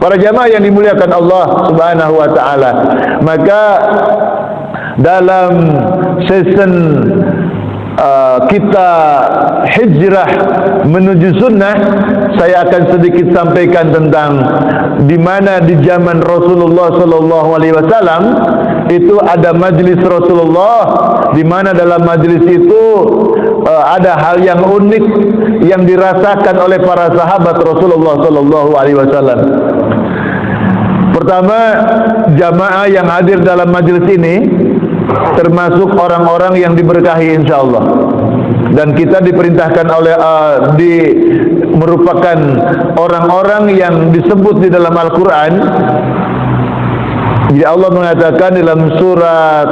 Para jamaah yang dimuliakan Allah Subhanahu wa taala, maka dalam season kita hijrah menuju sunnah, saya akan sedikit sampaikan tentang di mana di zaman Rasulullah sallallahu alaihi wasallam itu ada majelis Rasulullah, di mana dalam majelis itu ada hal yang unik yang dirasakan oleh para sahabat Rasulullah sallallahu alaihi wasallam. Pertama, jamaah yang hadir dalam majelis ini termasuk orang-orang yang diberkahi insyaallah, dan kita diperintahkan oleh merupakan orang-orang yang disebut di dalam Al-Quran. Jadi Allah mengatakan dalam surat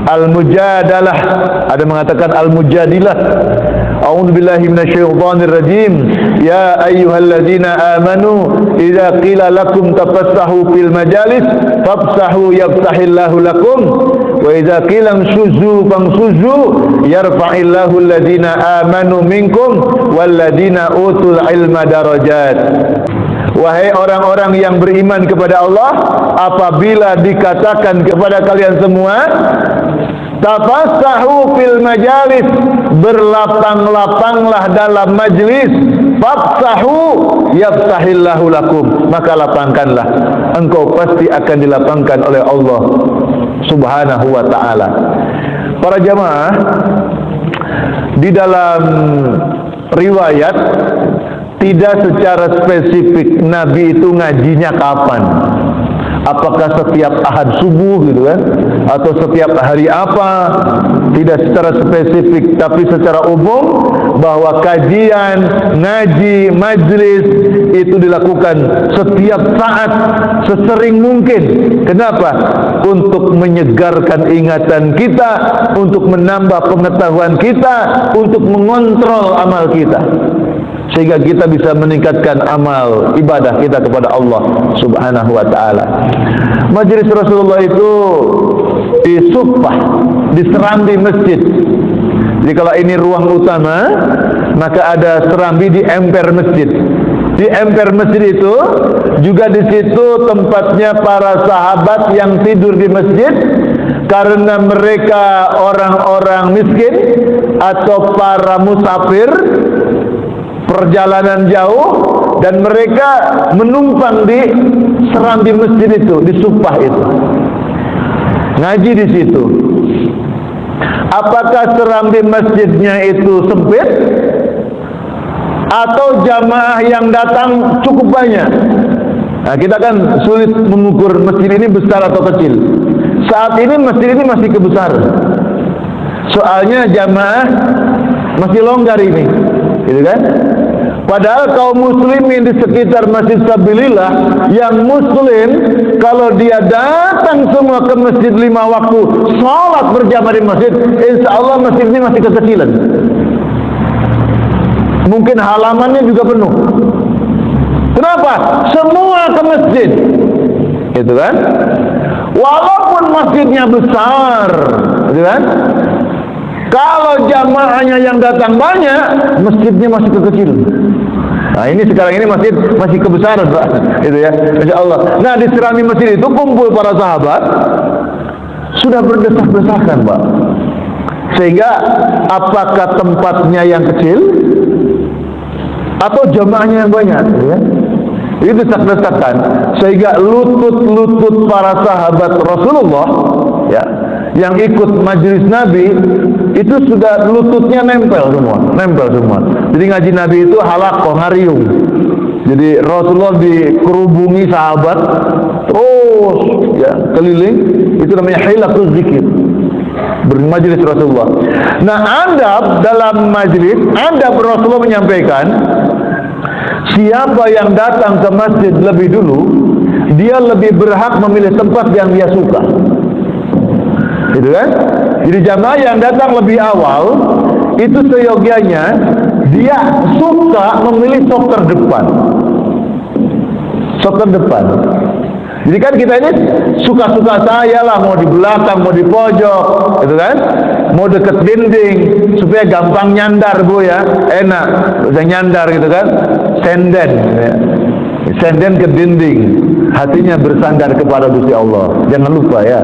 Al-Mujadalah, ada mengatakan Al-Mujadilah, a'udzubillahi minasyaitonir rajim, ya ayyuhalladzina amanu idza qila lakum tafassahu fil majalis fafsahu yafsahillahu lakum wa idza qila amshuzu famshuzu yarfa'illahu alladzina amanu minkum walladzina utul ilma darajat. Wahai orang-orang yang beriman kepada Allah, apabila dikatakan kepada kalian semua tafassahu fil majalis, berlapang-lapanglah dalam majlis, fafsahu yafsahillahu lakum, maka lapangkanlah, engkau pasti akan dilapangkan oleh Allah Subhanahu wa ta'ala. Para jamaah, di dalam riwayat tidak secara spesifik Nabi itu ngajinya kapan, apakah setiap ahad subuh gitu kan, atau setiap hari apa, tidak secara spesifik, tapi secara umum bahwa kajian, ngaji, majlis itu dilakukan setiap saat, sesering mungkin. Kenapa? Untuk menyegarkan ingatan kita, untuk menambah pengetahuan kita, untuk mengontrol amal kita, sehingga kita bisa meningkatkan amal ibadah kita kepada Allah Subhanahu wa ta'ala. Majelis Rasulullah itu disumpah, diserambi masjid. Jadi kalau ini ruang utama, maka ada serambi di emper masjid. Di emper masjid itu juga di situ tempatnya para sahabat yang tidur di masjid, karena mereka orang-orang miskin atau para musafir perjalanan jauh, dan mereka menumpang di serambi masjid itu, di supah itu, ngaji di situ. Apakah serambi masjidnya itu sempit atau jamaah yang datang cukup banyak? Nah, kita kan sulit mengukur masjid ini besar atau kecil. Saat ini masjid ini masih kebesaran, soalnya jamaah masih longgar ini, gitu kan? Padahal kaum muslimin di sekitar Masjid Sabilillah yang muslim, kalau dia datang semua ke masjid 5 waktu, sholat berjamaah di masjid, insya Allah masjid ini masih kekecilan. Mungkin halamannya juga penuh. Kenapa? Semua ke masjid, gitu kan? Walaupun masjidnya besar, gitu kan? Kalau jamaahnya yang datang banyak, masjidnya masih kekecilan. Nah, ini sekarang ini masih kebesaran, Pak. Itu ya, Insya Allah. Nah, di serambi masjid itu kumpul para sahabat, sudah berdesak-desakan, Pak. Sehingga apakah tempatnya yang kecil atau jamaahnya yang banyak, ya? Itu desak-desakan, sehingga lutut-lutut para sahabat Rasulullah, ya, yang ikut majelis Nabi itu sudah lututnya nempel semua. Jadi ngaji Nabi itu halaqah, ngariung. Jadi Rasulullah dikerubungi sahabat terus, ya, keliling. Itu namanya hilaquz zikir, bermajelis Rasulullah. Nah, adab dalam majelis, adab Rasulullah menyampaikan, siapa yang datang ke masjid lebih dulu, dia lebih berhak memilih tempat yang dia suka, gitu kan? Jadi jamaah yang datang lebih awal itu seyogianya dia suka memilih sok terdepan. Jadi kan kita ini suka-suka saya lah, mau di belakang, mau di pojok, gitu kan? Mau deket dinding supaya gampang nyandar, Bu, ya, enak, bisa nyandar, gitu kan? Senden, gitu ya. senden ke dinding, hatinya bersandar kepada Gusti Allah. Jangan lupa ya.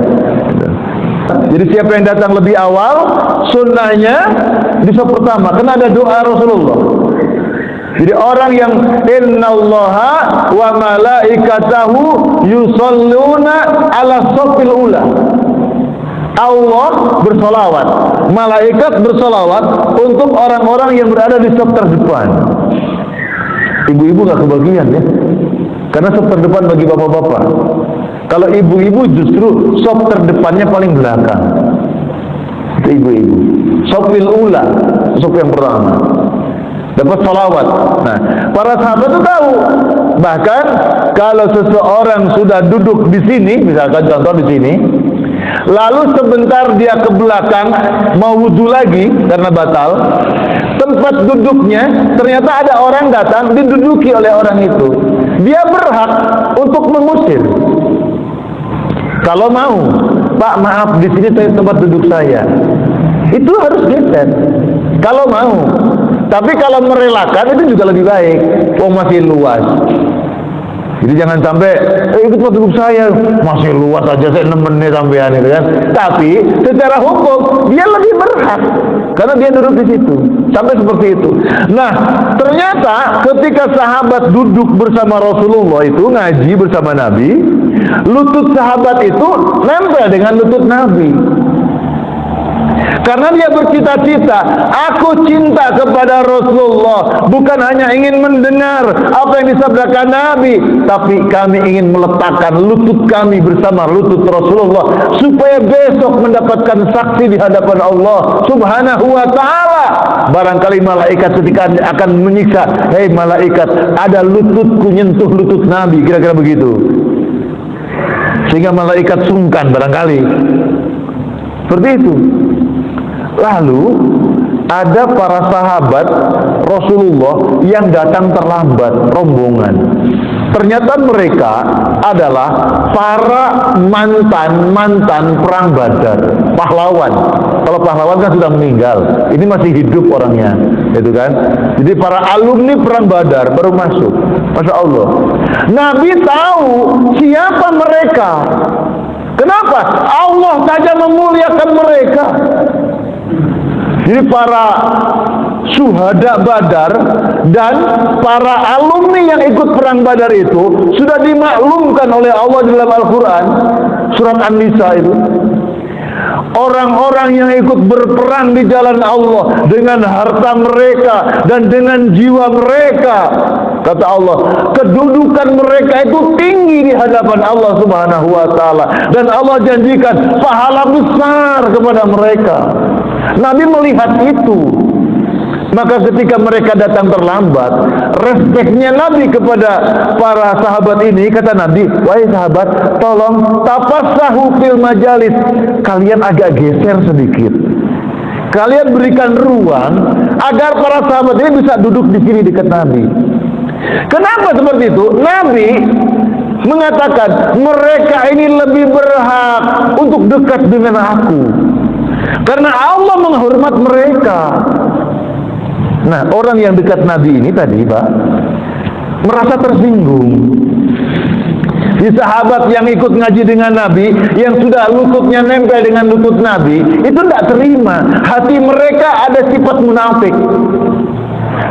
Jadi siapa yang datang lebih awal, sunnahnya di saf pertama, karena ada doa Rasulullah. Jadi orang yang innallaha wa malaikatahu yusholluna ala shafil ula. Allah bersolawat, malaikat bersolawat untuk orang-orang yang berada di saf terdepan. Ibu-ibu gak kebagian ya, karena saf terdepan bagi bapak-bapak. Kalau ibu-ibu justru saf terdepannya paling belakang. Itu ibu-ibu. Shafil ula, saf yang pertama, dapat salawat. Nah, para sahabat itu tahu. Bahkan kalau seseorang sudah duduk di sini, misalkan contoh di sini, lalu sebentar dia ke belakang mau wudhu lagi karena batal, tempat duduknya ternyata ada orang datang diduduki oleh orang itu, dia berhak untuk mengusir. Kalau mau, Pak maaf di sini tempat duduk saya, itu harus geser. Kalau mau. Tapi kalau merelakan itu juga lebih baik. Oh masih luas. Jadi jangan sampai ikut tempat duduk saya, masih luas aja saya nemenin sampean itu kan. Tapi secara hukum dia lebih berhak karena dia duduk di situ. Sampai seperti itu. Nah, ternyata ketika sahabat duduk bersama Rasulullah itu ngaji bersama Nabi, lutut sahabat itu nempel dengan lutut Nabi. Karena dia bercita-cita, aku cinta kepada Rasulullah, bukan hanya ingin mendengar apa yang disabdakan Nabi, tapi kami ingin meletakkan lutut kami bersama lutut Rasulullah, supaya besok mendapatkan saksi di hadapan Allah Subhanahu wa ta'ala. Barangkali malaikat ketika akan menyiksa, hei malaikat, ada lututku nyentuh lutut Nabi, kira-kira begitu. Sehingga malaikat sungkan barangkali. Seperti itu. Lalu ada para sahabat Rasulullah yang datang terlambat, rombongan. Ternyata mereka adalah para mantan perang Badar, pahlawan. Kalau pahlawan kan sudah meninggal, ini masih hidup orangnya, itu kan. Jadi para alumni perang Badar baru masuk. Masya Allah. Nabi tahu siapa mereka. Kenapa? Allah saja memuliakan mereka. Jadi para syuhada Badar dan para alumni yang ikut perang Badar itu sudah dimaklumkan oleh Allah di dalam Al-Quran, surat An-Nisa itu. Orang-orang yang ikut berperang di jalan Allah dengan harta mereka dan dengan jiwa mereka, kata Allah, kedudukan mereka itu tinggi di hadapan Allah Subhanahu wa ta'ala, dan Allah janjikan pahala besar kepada mereka. Nabi melihat itu. Maka ketika mereka datang terlambat, respeknya Nabi kepada para sahabat ini, kata Nabi, wahai sahabat, tolong tapassahu fil majalis, kalian agak geser sedikit, kalian berikan ruang agar para sahabat ini bisa duduk di sini dekat Nabi. Kenapa seperti itu? Nabi mengatakan mereka ini lebih berhak untuk dekat dengan aku, karena Allah menghormat mereka. Nah, orang yang dekat Nabi ini tadi, Pak, merasa tersinggung. Di sahabat yang ikut ngaji dengan Nabi, yang sudah lututnya nempel dengan lutut Nabi, itu tidak terima. Hati mereka ada sifat munafik.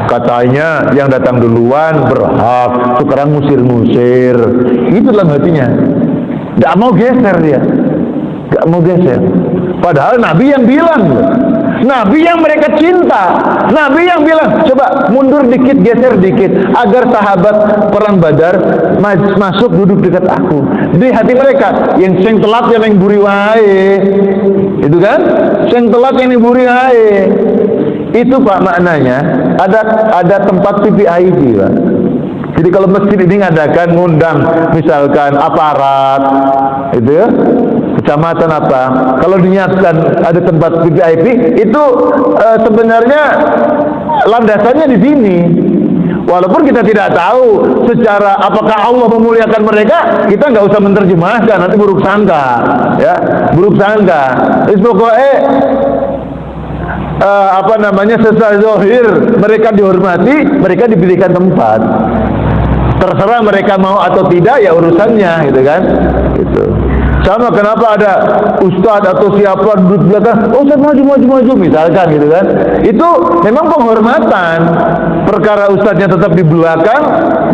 Katanya yang datang duluan berhak, sekarang musir-musir. Itu dalam hatinya. Tidak mau geser dia. Tidak mau geser. Padahal Nabi yang bilang, Nabi yang mereka cinta, Nabi yang bilang, coba mundur dikit, geser dikit, agar sahabat perang Badar masuk duduk dekat aku. Di hati mereka, yang sing telat yang buri wae, itu kan? Sing telat yang buri wae. Itu Pak maknanya, ada tempat VIP, Pak. Jadi kalau masjid ini ngadakan ngundang misalkan aparat, itu ya, kecamatan apa, kalau dinyatakan ada tempat VIP itu sebenarnya landasannya di sini. Walaupun kita tidak tahu secara apakah Allah memuliakan mereka, kita nggak usah menerjemahkan, nanti buruk sangka, ya, buruk sangka. Terus pokoknya sesuai zahir mereka dihormati, mereka diberikan tempat. Terserah mereka mau atau tidak, ya urusannya, gitu kan? Gitu. Sama kenapa ada ustadz atau siapa duduk belakang, oh ustadz maju misalkan, gitu kan? Itu memang penghormatan. Perkara ustadznya tetap di belakang,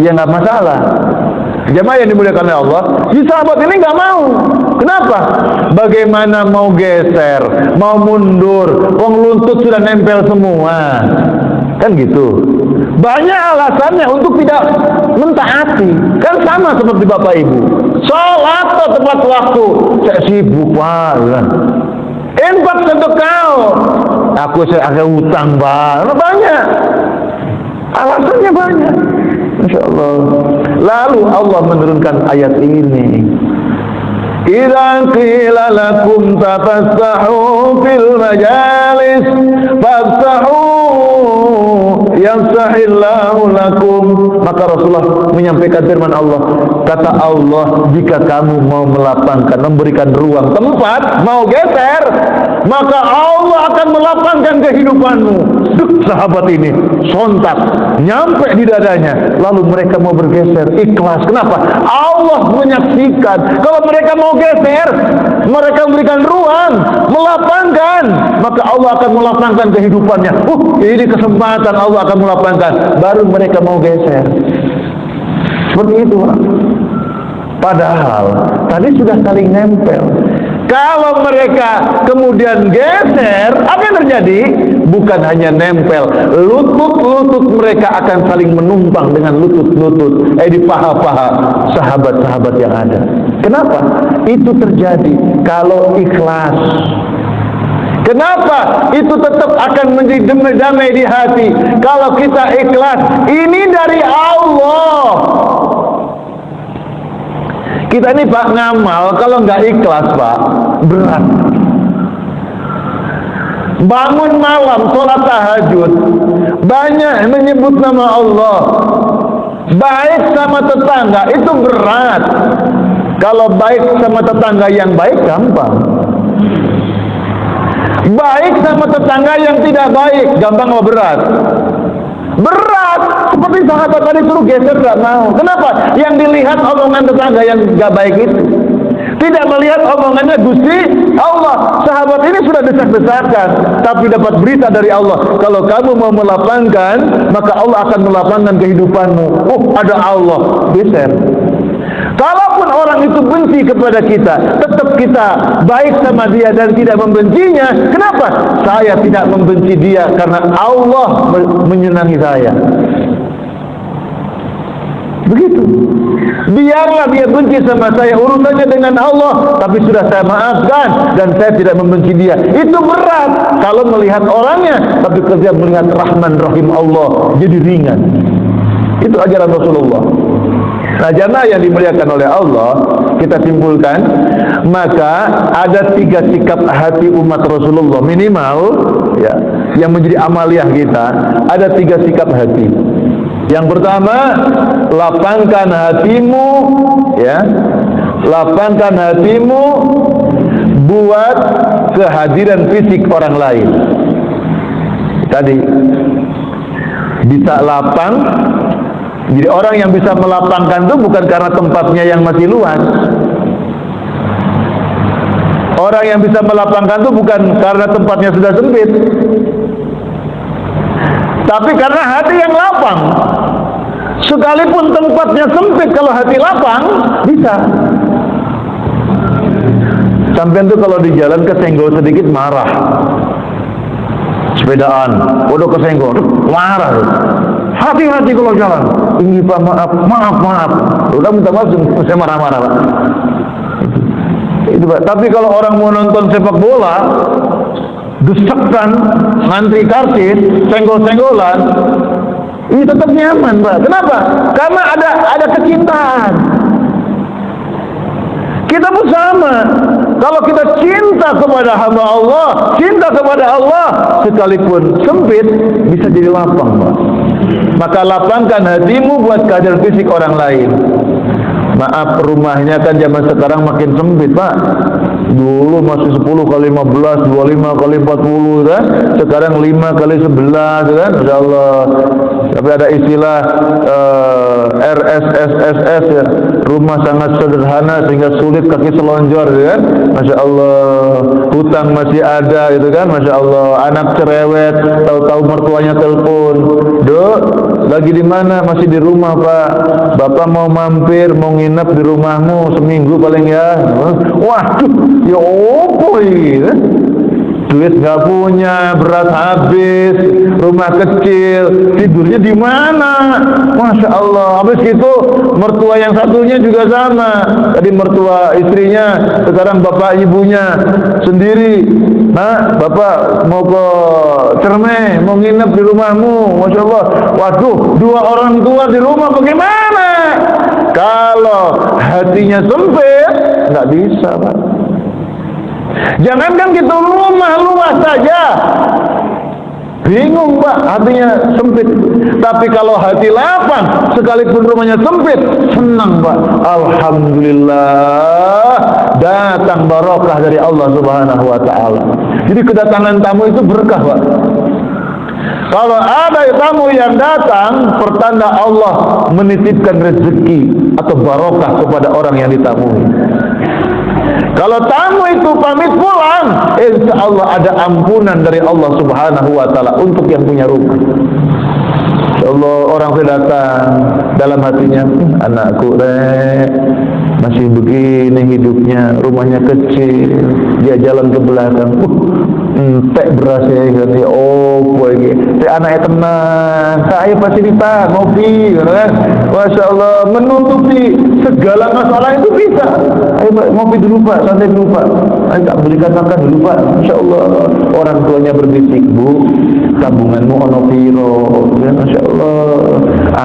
ya nggak masalah. Jamaah yang dimuliakan oleh Allah, si sahabat ini nggak mau. Kenapa? Bagaimana mau geser, mau mundur, wong lutut sudah nempel semua, kan gitu. Banyak alasannya untuk tidak mentaati. Kan sama seperti bapak ibu, sholat atau tepat waktu, saya sibuk pak, kan? Infak sedekah, aku ada hutang pak, banyak alasannya banyak. Masya Allah. Lalu Allah menurunkan ayat ini. Idza qila lakum tafassahu fil majalis fafsahu yafsahillahu lakum. Maka Rasulullah menyampaikan firman Allah. Kata Allah, jika kamu mau melapangkan, memberikan ruang tempat, mau geser, maka Allah akan melapangkan kehidupanmu. Sahabat ini sontak nyampe di dadanya, lalu mereka mau bergeser, ikhlas. Kenapa? Allah menyaksikan. Kalau mereka mau geser, mereka memberikan ruang, melapangkan, maka Allah akan melapangkan kehidupannya. Ini kesempatan Allah akan melapangkan. Baru mereka mau geser. Seperti itu, Pak. Padahal tadi sudah saling nempel. Kalau mereka kemudian geser, apa yang terjadi? Bukan hanya nempel, lutut-lutut mereka akan saling menumpang dengan lutut-lutut di paha-paha sahabat-sahabat yang ada. Kenapa? Itu terjadi kalau ikhlas. Kenapa? Itu tetap akan menjadi damai di hati kalau kita ikhlas. Ini dari Allah. Kita ini Pak ngamal, kalau nggak ikhlas Pak, berat. Bangun malam, sholat tahajud, banyak menyebut nama Allah, baik sama tetangga, itu berat. Kalau baik sama tetangga yang baik, gampang. Baik sama tetangga yang tidak baik, gampang atau berat? Berat. Seperti sahabat tadi suruh geser, gak mau. Kenapa? Yang dilihat omongan tetangga yang gak baik itu, tidak melihat omongannya Gusti Allah. Sahabat ini sudah desak-desakan, tapi dapat berita dari Allah, kalau kamu mau melapangkan, maka Allah akan melapangkan kehidupanmu. Ada Allah. Geser. Kalaupun orang itu benci kepada kita, tetap kita baik sama dia dan tidak membencinya. Kenapa? Saya tidak membenci dia karena Allah menyenangi saya. Begitu. Biarlah dia benci sama saya, urusannya dengan Allah, tapi sudah saya maafkan dan saya tidak membenci dia. Itu berat kalau melihat orangnya, tapi kerja melihat Rahman Rahim Allah, jadi ringan. Itu ajaran Rasulullah. Nah, jamaah yang dimuliakan oleh Allah, kita simpulkan, maka ada 3 sikap hati umat Rasulullah minimal, ya, yang menjadi amaliyah kita. Ada 3 sikap hati. Yang pertama, lapangkan hatimu, ya, lapangkan hatimu buat kehadiran fisik orang lain. Tadi bisa lapang. Jadi orang yang bisa melapangkan itu bukan karena tempatnya yang masih luas. Orang yang bisa melapangkan itu bukan karena tempatnya sudah sempit, tapi karena hati yang lapang. Sekalipun tempatnya sempit, kalau hati lapang, bisa. Sampai itu kalau di jalan kesenggol sedikit marah. Sepedaan, udah kesenggol, marah. Hati-hati kalau jalan. Ini Pak, maaf. Udah minta maaf, saya marah-marah Pak. Itu Pak. Tapi kalau orang mau nonton sepak bola, desakan, ngantri karcis, senggol-senggolan, ini tetap nyaman Pak. Kenapa? Karena ada kecintaan. Kita pun sama. Kalau kita cinta kepada hamba Allah, cinta kepada Allah, sekalipun sempit, bisa jadi lapang Pak. Maka lapangkan hatimu buat kehadiran fisik orang lain. Maaf, rumahnya kan zaman sekarang makin sempit, Pak. Dulu masih 10 kali 15, 25 kali 40 kan. Sekarang 5 kali 11 kan. Masya Allah. Tapi ada istilah RSSSS ya. Rumah sangat sederhana sehingga sulit kaki selonjor kan. Masya Allah. Hutang masih ada gitu kan. Masya Allah. Anak cerewet, tahu-tahu mertuanya telepon. Dok, lagi di mana? Masih di rumah, Pak. Bapak mau mampir, mau nginep di rumahmu seminggu paling ya. Waduh, ya opo ini? Duit nggak punya, beras habis, rumah kecil, tidurnya di mana? Masya Allah. Habis itu mertua yang satunya juga sama. Tadi mertua istrinya, sekarang bapak ibunya sendiri. Nah, bapak mau ke Cermai, mau nginep di rumahmu. Masya Allah. Waduh, 2 orang tua di rumah bagaimana? Kalau hatinya sempit, nggak bisa, Pak. Jangankan gitu, rumah luas saja bingung, Pak, hatinya sempit. Tapi kalau hati lapang, sekalipun rumahnya sempit, senang, Pak. Alhamdulillah, datang barokah dari Allah Subhanahu wa ta'ala. Jadi kedatangan tamu itu berkah, Pak. Kalau ada tamu yang datang, pertanda Allah menitipkan rezeki atau barokah kepada orang yang ditamui. Kalau tamu itu pamit pulang, insya Allah ada ampunan dari Allah Subhanahu wa ta'ala untuk yang punya rumah. Insya Allah orang sudah datang, dalam hatinya, anakku masih begini hidupnya, rumahnya kecil, dia jalan ke belakang, entek berasnya kan, ya boy, anaknya tenang, saya fasilitas, ngopi, kan? Masya Allah, menutupi segala masalah itu bisa. Ayo Pak, ngopi dulu Pak, santai dulu Pak, ayo tak belikan makan dulu Pak. Masya Allah, orang tuanya berbisik, Bu, tabunganmu ono piro, ya, Masya Allah,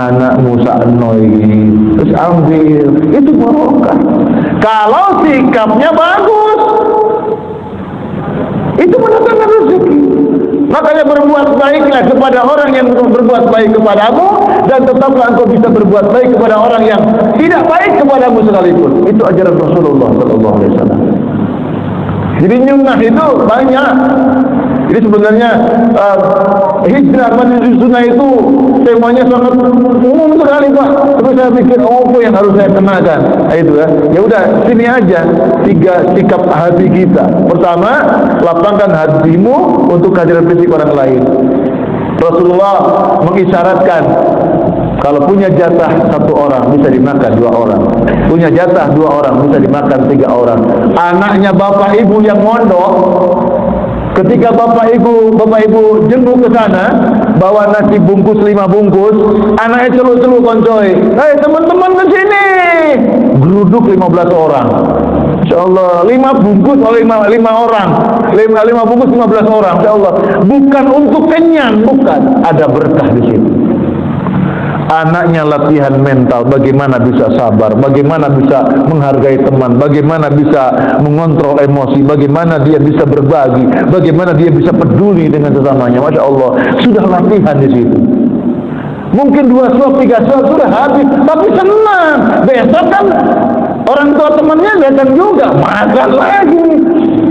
anakmu sakno ini, terus ambil, itu barokah. Kalau sikapnya bagus, itu mendatangkan rezeki. Makanya berbuat baiklah kepada orang yang berbuat baik kepadamu, dan tetaplah engkau bisa berbuat baik kepada orang yang tidak baik kepadamu sekalipun. Itu ajaran Rasulullah SAW. Jadi nyunnah itu banyak. Jadi sebenarnya hijrah menuju sunnah itu temanya sangat umum sekali, Pak. Tapi saya pikir apa yang harus saya kenakan? Nah, itu ya. Ya udah, sini aja 3 sikap hati kita. Pertama, lapangkan hatimu untuk kehadiran fisik orang lain. Rasulullah mengisyaratkan kalau punya jatah 1 orang bisa dimakan 2 orang, punya jatah 2 orang bisa dimakan 3 orang. Anaknya bapak ibu yang mondok, ketika bapak ibu jenguk ke sana, bawa nasi bungkus 5 bungkus, anaknya celuk-celuk koncoy, hei teman-teman ke sini, geruduk 15 orang. Insya Allah 5 bungkus oleh 5 orang, 5 bungkus 15 orang. Insya Allah bukan untuk kenyang, bukan, ada berkah di situ. Anaknya latihan mental, bagaimana bisa sabar, bagaimana bisa menghargai teman, bagaimana bisa mengontrol emosi, bagaimana dia bisa berbagi, bagaimana dia bisa peduli dengan sesamanya. Masya Allah, sudah latihan di situ. Mungkin 2 suap, 3 suap sudah habis, tapi senang. Besok kan orang tua temannya datang juga, makan lagi.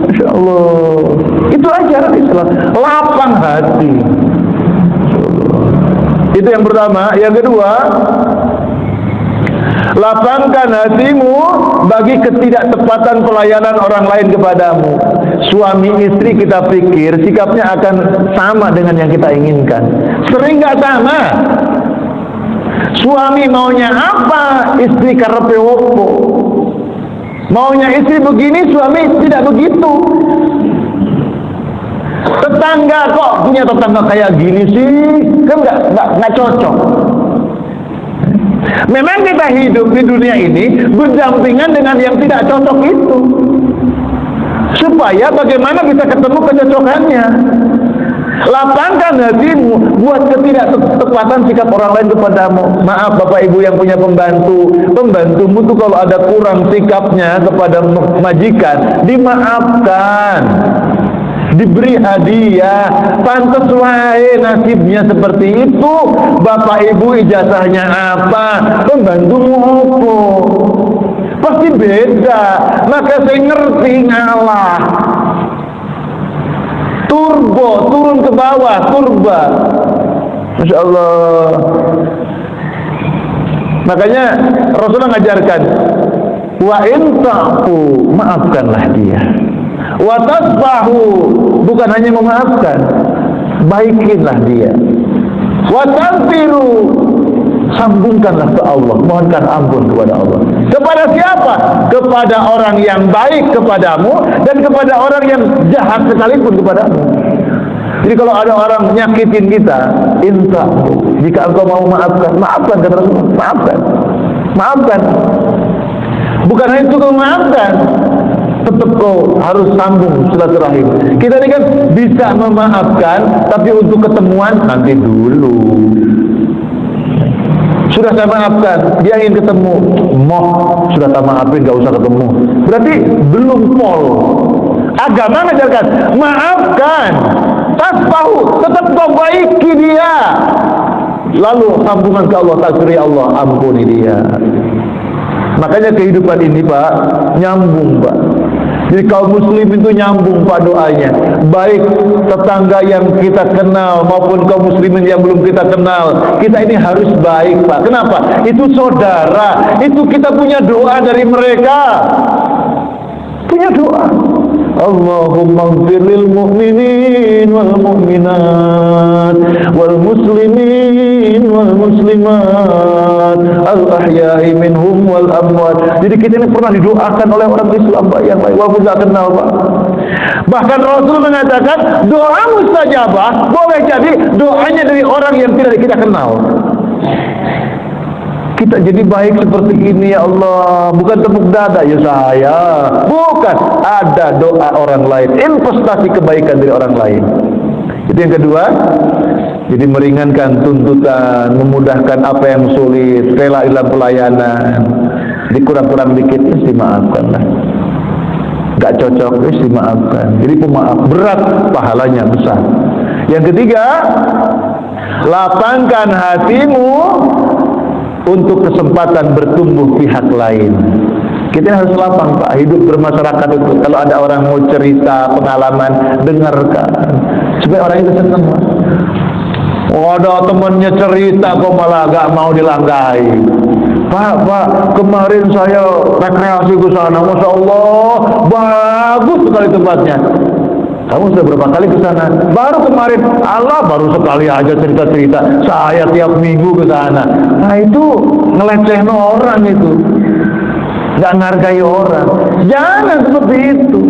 Masya Allah, itu ajaran Islam, lapang hati. Itu yang pertama. Yang kedua, lapangkan hatimu bagi ketidaktepatan pelayanan orang lain kepadamu. Suami istri kita pikir sikapnya akan sama dengan yang kita inginkan. Sering nggak sama. Suami maunya apa, istri karepe opo. Maunya istri begini, suami tidak begitu. Tetangga kok punya tetangga kayak gini sih, kan nggak cocok. Memang kita hidup di dunia ini berdampingan dengan yang tidak cocok itu, supaya bagaimana bisa ketemu kecocokannya. Lapangkan hatimu buat ketidaktepatan sikap orang lain kepadamu. Maaf bapak ibu yang punya pembantumu tuh kalau ada kurang sikapnya kepada majikan, dimaafkan. diberi hadiah. Pantes wae nasibnya seperti itu. Bapak ibu ijazahnya apa, pembantumu apa, pasti beda. Maka saya ngerti ngalah. Turbo, turun ke bawah, turba. Masya Allah. Makanya Rasulullah ngajarkan, wa in ta'fu, maafkanlah dia. Wa tasfahu, bukan hanya memaafkan, baikinlah dia. Wa taghfiru, sambungkanlah ke Allah, mohonkan ampun kepada Allah. Kepada siapa? Kepada orang yang baik kepadamu dan kepada orang yang jahat sekalipun kepadamu. Jadi kalau ada orang nyakitin kita, inta, jika engkau mau maafkan, maafkan kata Rasulullah, maafkan, maafkan. Bukan hanya itu kau maafkan, tetap kau harus sambung silaturahim. Kita ini kan bisa memaafkan, tapi untuk ketemuan nanti dulu. Sudah saya maafkan, dia ingin ketemu, sudah tak maafin, gak usah ketemu. Berarti belum pol. Agama mengajarkan, maafkan, tasfahu, tetap kau baiki dia. Lalu sambungan ke Allah, takfiri Allah, ampuni dia. Makanya kehidupan ini Pak, nyambung Pak. Jadi kaum muslim itu nyambung Pak doanya. Baik tetangga yang kita kenal maupun kaum muslimin yang belum kita kenal, kita ini harus baik Pak. Kenapa? Itu saudara. Itu kita punya doa dari mereka. Punya doa. Allahumma ighfir lil mu'minin wal mu'minat wal muslimin wal muslimat al ahya'i minhum wal amwat. Jadi kita ini pernah didoakan oleh orang Islam Pak yang lain walaupun tidak kenal Pak. Bahkan Rasul mengatakan doa mustajabah boleh jadi doanya dari orang yang tidak kita kenal. Kita jadi baik seperti ini ya Allah, bukan tepuk dada ya saya, bukan, ada doa orang lain, investasi kebaikan dari orang lain. Itu yang kedua. Jadi meringankan tuntutan, memudahkan apa yang sulit, rela dalam pelayanan. Dikurang-kurang dikit, dimaafkanlah. Gak cocok, dimaafkan. Jadi pemaaf berat, pahalanya besar. Yang ketiga, lapangkan hatimu untuk kesempatan bertumbuh pihak lain. Kita harus lapang Pak, hidup bermasyarakat itu. Kalau ada orang mau cerita pengalaman, dengarkan supaya orang itu senang. Oh, ada temannya cerita kok malah gak mau dilanggai. Pak, kemarin saya rekreasi ke sana, Masya Allah, bagus sekali tempatnya. Kamu sudah berapa kali ke sana? Baru kemarin. Allah, baru sekali aja cerita-cerita. Saya tiap minggu ke sana. Nah itu ngelecehin orang itu. Nggak menghargai orang. Jangan seperti itu.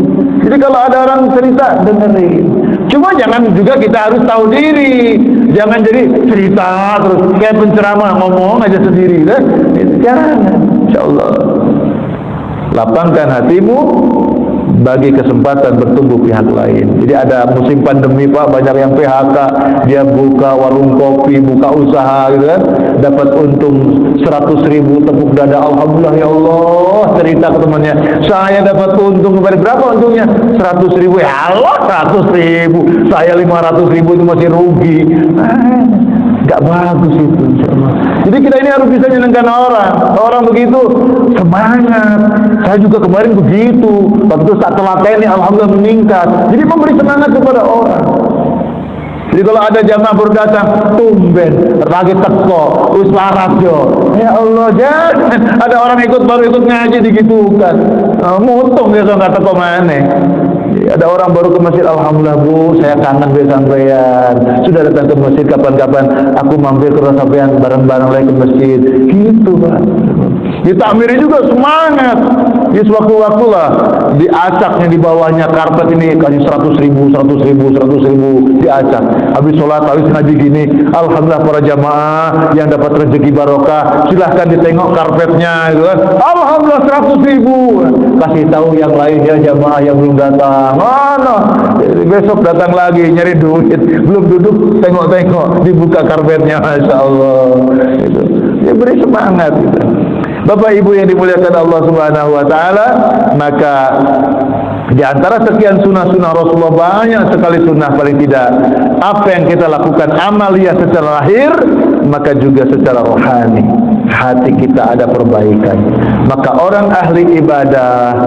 Jadi kalau ada orang cerita, dengerin. Cuma jangan juga kita harus tahu diri. Jangan jadi cerita terus kayak penceramah ngomong aja sendiri. Jangan. Insyaallah. Lapangkan hatimu bagi kesempatan bertumbuh pihak lain. Jadi ada musim pandemi Pak, banyak yang PHK, dia buka warung kopi, buka usaha gitu kan, dapat untung 100.000, tepuk dada, alhamdulillah ya Allah, cerita ke temannya, saya dapat untung kemarin, berapa untungnya? 100.000, ya Allah 100.000, saya 500.000 itu masih rugi. Gak bagus itu insyaallah. Jadi kita ini harus bisa menyenangkan orang begitu semangat. Saya juga kemarin begitu, waktu saat telateni alhamdulillah meningkat. Jadi memberi semangat kepada orang. Jadi kalau ada jamaah baru datang, tumben lagi teko, wis laras yo. Ya Allah, jangan ada orang baru ikut ngaji digitukan. Mutung dia nggak teko mana. Ada orang baru ke masjid, alhamdulillah Bu, saya kangen be sampean. Sudah datang ke masjid kapan-kapan, aku mampir ke sampean bareng-bareng lagi ke masjid. Gitu Pak. Ditakmiri juga semangat. Di sewaktu-waktu lah diacaknya di bawahnya karpet ini kasih 100.000 diacak. Habis sholat, habis ngaji gini, alhamdulillah para jamaah yang dapat rezeki barokah, silahkan ditengok karpetnya, gitu kan. Alhamdulillah 100.000. Kasih tahu yang lain ya jamaah yang belum datang. Mana? Besok datang lagi nyari duit, belum duduk tengok-tengok dibuka karpetnya, masya Allah. Gitu. Dia beri semangat. Gitu. Bapak Ibu yang dimuliakan Allah Subhanahu wa taala, maka di antara sekian sunnah-sunnah Rasulullah, banyak sekali sunnah, paling tidak apa yang kita lakukan amaliyah secara lahir, maka juga secara rohani hati kita ada perbaikan. Maka orang ahli ibadah,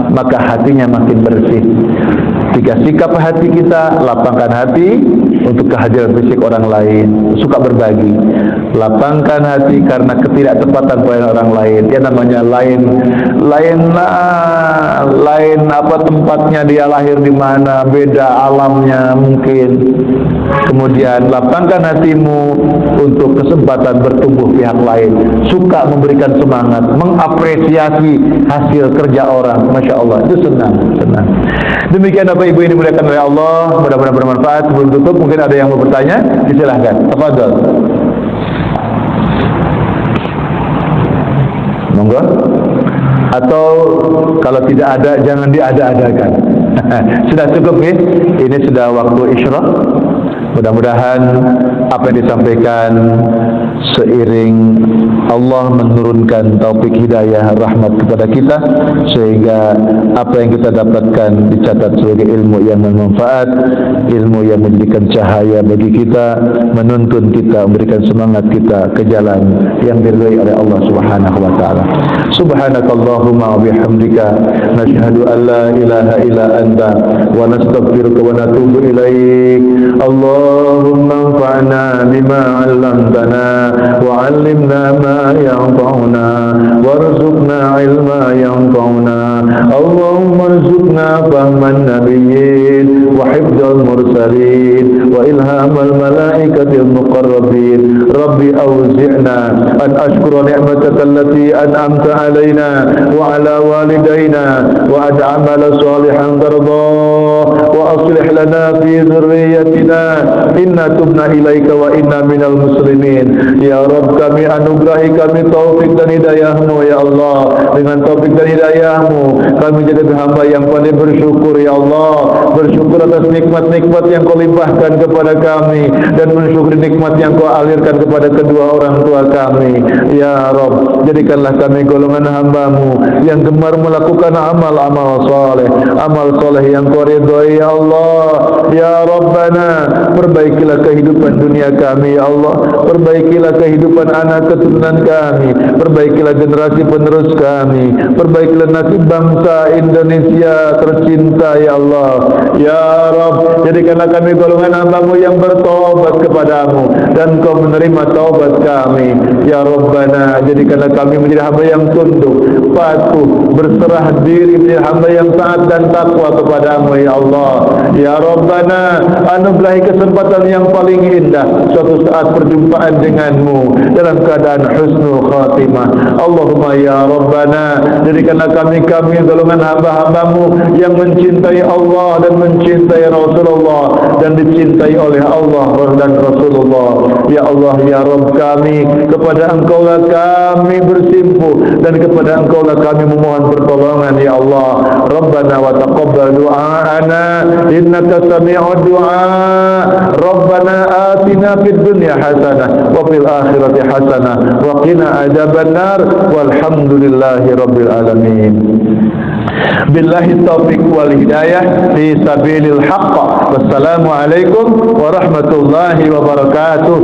maka hatinya makin bersih. Jika sikap hati kita, lapangkan hati untuk kehadiran fisik orang lain, suka berbagi. Lapangkan hati karena ketidaktepatan pelayanan orang lain. Dia namanya lain apa tempatnya, dia lahir di mana, beda alamnya mungkin. Kemudian lapangkan hatimu untuk kesempatan bertumbuh pihak lain, suka memberikan semangat, mengapresiasi hasil kerja orang. Masya Allah, itu senang. Demikian Bapak Ibu ini dimuliakan oleh Allah, mudah-mudahan bermanfaat. Sebelum tutup mungkin ada yang mau bertanya, disilahkan. Tafadhol. Monggo. Atau kalau tidak ada, jangan diada-adakan. Sudah cukup nih. Ini sudah waktu isyraq. Mudah-mudahan apa yang disampaikan seiring Allah menurunkan taufik hidayah rahmat kepada kita, sehingga apa yang kita dapatkan dicatat sebagai ilmu yang bermanfaat, ilmu yang menjadikan cahaya bagi kita, menuntun kita, memberikan semangat kita ke jalan yang diridhai oleh Allah Subhanahu wa taala. Subhanakallahumma wa bihamdika nashhadu an la ilaha illa anta wa nastaghfiruka wa natubu ilaik. Allahumma anfa'na bima 'allamtana wa 'allimna ma yanfa'una warzuqna 'ilma yanfa'una. Allahumma arzuqna fahman nabiyyin wa hifdzal mursalin wa ilhamal malaikatil muqarrabin. Rabbi awzi'na an ashkura ni'mataka allati an'amta 'alaina wa 'ala walidayna wa an 'amala salihan tardah wa aslih lana fi dhurriyyatina inna tubna ilaika wa inna minal muslimin. Ya Rabb, kami anugerahi kami taufik dan hidayahmu ya Allah. Dengan taufik dan hidayahmu kami jadi hamba yang pandai bersyukur ya Allah. Bersyukur atas nikmat-nikmat yang kau limpahkan kepada kami, dan mensyukuri nikmat yang kau alirkan kepada kedua orang tua kami. Ya Rabb, jadikanlah kami golongan hambamu yang gemar melakukan amal-amal soleh, amal soleh yang kau ridhoi ya Allah. Ya Rabbana, perbaikilah kehidupan dunia kami ya Allah, perbaikilah kehidupan anak keturunan kami, perbaikilah generasi penerus kami, perbaikilah nasib bangsa Indonesia tercinta ya Allah. Ya Rabb, jadikanlah kami golongan hambamu yang bertobat kepadamu, dan kau menerima taubat kami. Ya Rabbana, jadikanlah kami menjadi hamba yang tunduk, patuh, berserah diri, menjadi hamba yang taat dan takwa kepadamu ya Allah. Ya Rabbana, anugerahi kesempatan yang paling indah, suatu saat perjumpaan denganmu dalam keadaan husnul khatimah. Allahumma ya Rabbana, jadikanlah kami golongan hamba-hambamu yang mencintai Allah dan mencintai Rasulullah dan dicintai oleh Allah dan Rasulullah. Ya Allah ya Rabb, kami kepada Engkau lah kami bersimpuh, dan kepada Engkau lah kami memohon pertolongan ya Allah. Rabbana wa taqabbal du'ana innaka sami'ud du'a. Rabbana atina fid dunya hasanah wa fil akhirati hasanah wa qina adzabannar walhamdulillahi rabbil alamin. Billahi taufiq wal hidayah fi sabilil haqq. Wassalamu alaikum warahmatullahi wabarakatuh.